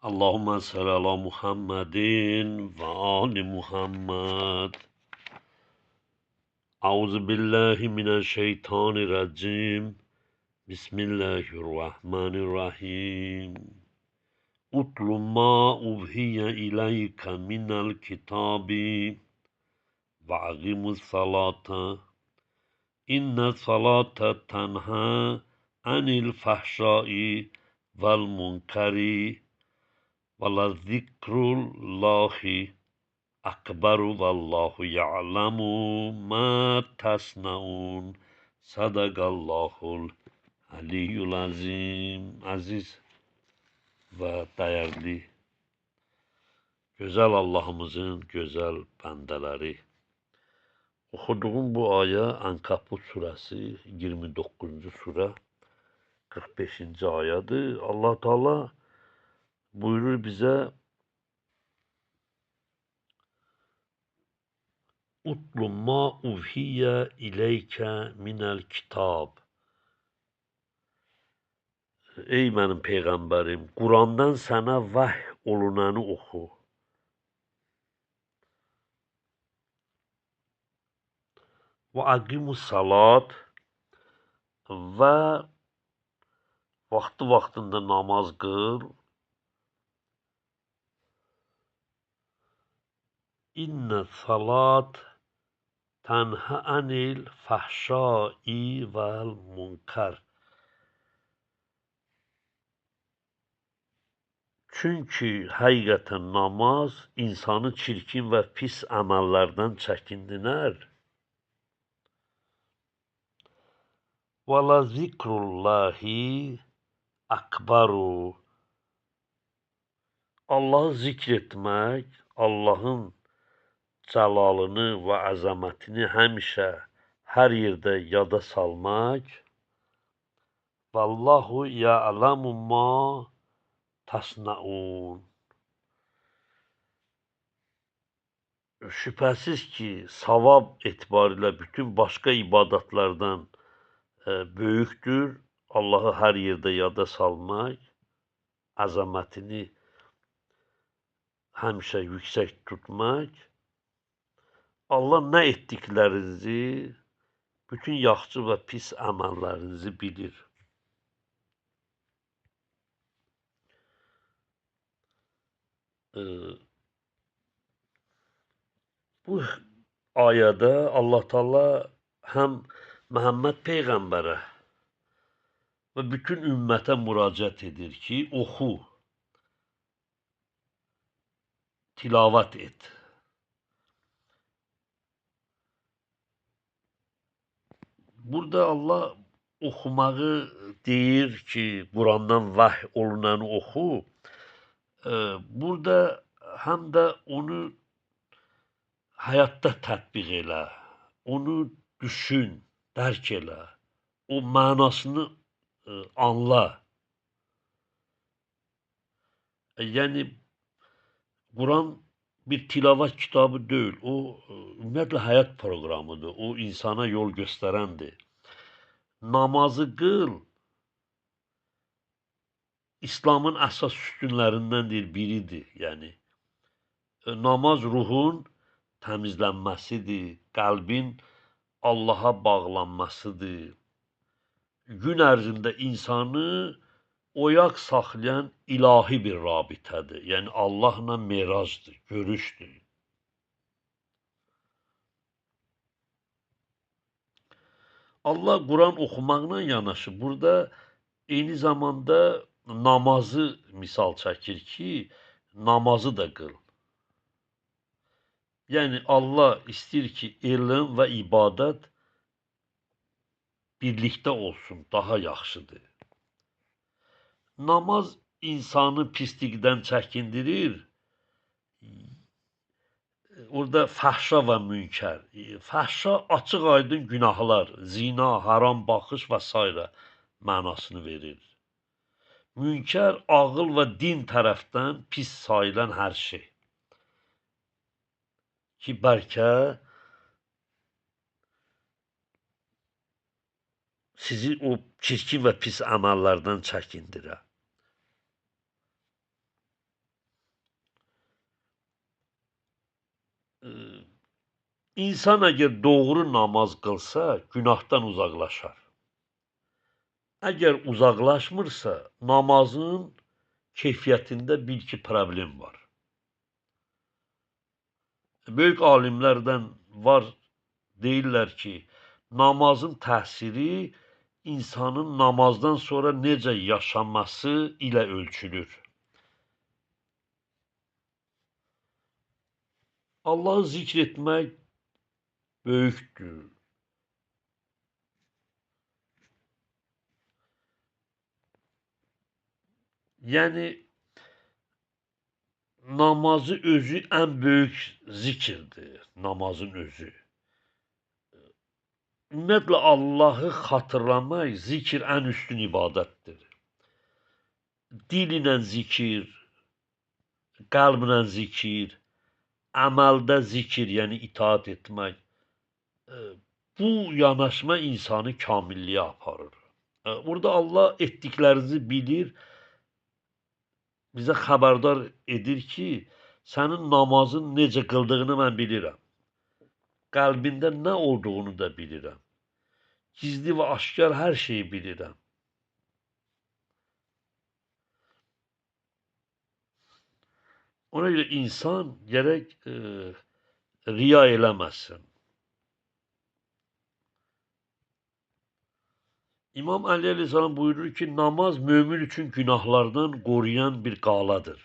Allahümme salli ala Muhammedin ve ali Muhammed. Euzu billahi mineşşeytanirracim. Bismillahirrahmanirrahim. Utlu ma uhiye ileyke minel kitabi ve agimus salata. İnne salate tenha anil fahşai vel munkari. Ve la zikrullahi akbaru vallahu ya'lemu ma tasnaun. Sadakallahul aliyyul azim. Aziz ve değerli, güzel Allah'ımızın güzel bendeleri. Okuduğum bu aya Ankabut suresi 29. sure 45. ayadır. Allah Teala buyurur bize: Utlu ma uhiye ileyke minel kitab. Ey mənim peyğəmbərim, Qurandan sənə vəhy olunanı oxu. Və aqimus salat və vaxtında namaz qıl. İnnə salat tənhə anil fəhşai vəl munkar. Çünki həqiqətən namaz insanı çirkin və pis əməllərdən çəkindilər. Və la zikrullahi akbaru. Allahı zikr etmək, Allahın cəlalını və əzəmətini həmişə, hər yerdə yada salmaq. Vallahu ya'lamu ma tasnaun. Şübhəsiz ki, savab etibarilə bütün başqa ibadətlərdən böyükdür. Allahı hər yerdə yada salmaq, əzəmətini həmişə yüksək tutmaq. Allah nə etdiklərinizi, bütün yaxşı və pis əməllərinizi bilir. Bu ayədə Allah Teala həm Məhəmməd Peyğəmbərə və bütün ümmətə müraciət edir ki, oxu, tilavət et. Burada Allah oxumağı deyir ki, Qurandan vəhy olunanı oxu. Burada həm də onu həyatda tətbiq elə, onu düşün, dərk elə, o mənasını anla. Yəni, Quran bir tilavət kitabı deyil, o ümumiyyətlə həyat proqramıdır, o insana yol göstərəndir. Namazı qıl, İslamın əsas üstünlərindəndir, biridir. Yəni, namaz ruhun təmizlənməsidir, qəlbin Allaha bağlanmasıdır. Gün ərzində insanı oyaq saxlayan ilahi bir rabitədir. Yəni, Allahla meracdır, görüşdür. Allah Quran oxumaqla yanaşı, burada eyni zamanda namazı misal çəkir ki, namazı da qıl. Yəni, Allah istəyir ki, elm və ibadət birlikdə olsun, daha yaxşıdır. Namaz insanı pislikdən çəkindirir. Orada fəhşa və münkər. Fəhşa açıq aydın günahlar, zina, haram baxış və s. mənasını verir. Münkər ağıl və din tərəfdən pis sayılan hər şey. Ki, bəlkə sizi o çirkin və pis əməllərdən çəkindirə. İnsan əgər doğru namaz qılsa, günahdan uzaqlaşar. Əgər uzaqlaşmırsa, namazın keyfiyyətində bir-iki problem var. Böyük alimlərdən var, deyirlər ki, namazın təsiri insanın namazdan sonra necə yaşaması ilə ölçülür. Allahı zikr etmək böyükdür. Yəni, namazı özü ən böyük zikirdir, namazın özü. Ümumiyyətlə, Allahı xatırlamaq, zikr ən üstün ibadətdir. Dil ilə zikir, qəlblə zikir, əməldə zikir, yəni itaat etmək. Bu yanaşma insanı kamilliyə aparır. Burada Allah etdiklərinizi bilir, bizə xəbərdar edir ki, sənin namazın necə qıldığını mən bilirəm. Qəlbində nə olduğunu da bilirəm. Gizli və aşkar hər şeyi bilirəm. Ona görə insan gərək riya eləməsin. İmam Əli əleyhissalam buyurur ki, namaz mömin üçün günahlardan qoruyan bir qaladır.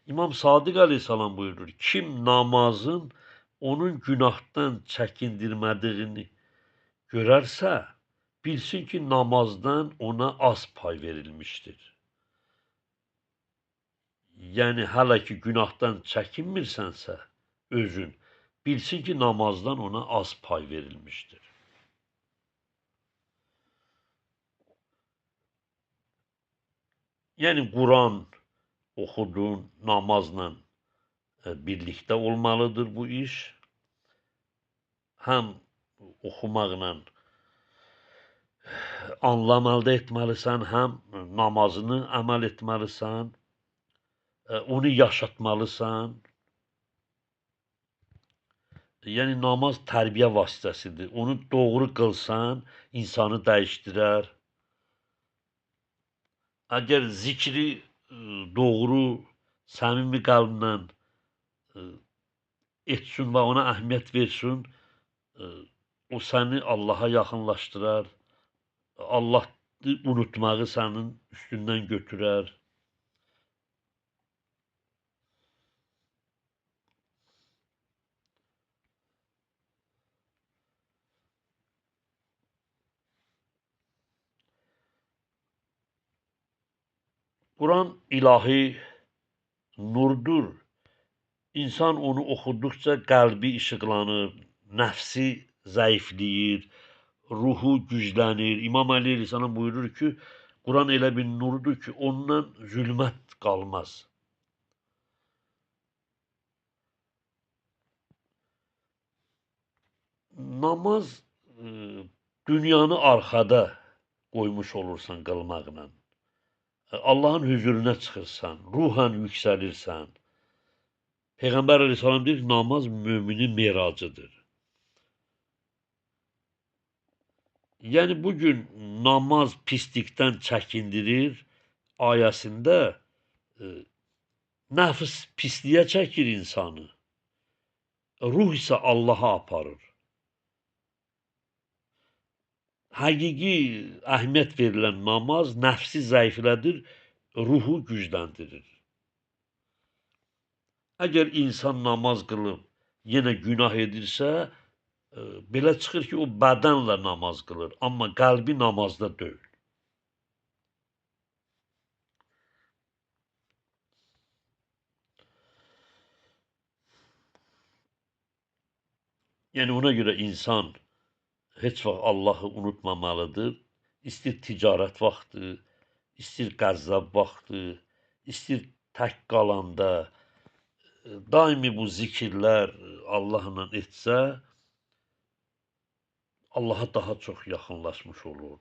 İmam Sadiq əleyhissalam buyurur, kim namazın onun günahdan çəkindirmədiyini görərsə, bilsin ki, namazdan ona az pay verilmişdir. Yəni, hələ ki, günahdan çəkinmirsənsə, özün, bilsin ki, namazdan ona az pay verilmişdir. Yəni, Quran oxudun, namazla birlikdə olmalıdır bu iş. Həm oxumaqla anlam əldə etməlisən, həm namazını əməl etməlisən, onu yaşatmalısan. Yəni, namaz tərbiyə vasitəsidir. Onu doğru qılsan, insanı dəyişdirər. Əgər zikri doğru, səmimi qəlblə etsin və ona əhəmiyyət versin, o səni Allaha yaxınlaşdırar, Allahı unutmağı sənin üstündən götürər. Quran ilahi nurdur. İnsan onu oxuduqca qəlbi işıqlanır, nəfsi zəifləyir, ruhu güclənir. İmam Əli əleyhissalam buyurur ki, Quran elə bir nurdur ki, ondan zülmət qalmaz. Namaz dünyanı arxada qoymuş olursan qılmaqla. Allahın hüzuruna çıxırsan, ruhən yüksəlirsən. Peyğəmbər əleyhissalam deyir ki, namaz müminin meracıdır. Yəni, bugün namaz pislikdən çəkindirir ayəsində nəfs pisliyə çəkir insanı, ruh isə Allaha aparır. Həqiqi əhəmiyyət verilən namaz nəfsi zəiflədir, ruhu gücləndirir. Əgər insan namaz qılıb yenə günah edirsə, belə çıxır ki, o bədənlə namaz qılır, amma qəlbi namazda deyil. Yəni, ona görə insan heç vaxt Allahı unutmamalıdır. İstir ticarət vaxtı, istir qəzzab vaxtı, istir tək qalanda, daimi bu zikirlər Allahla etsə, Allaha daha çox yaxınlaşmış olur.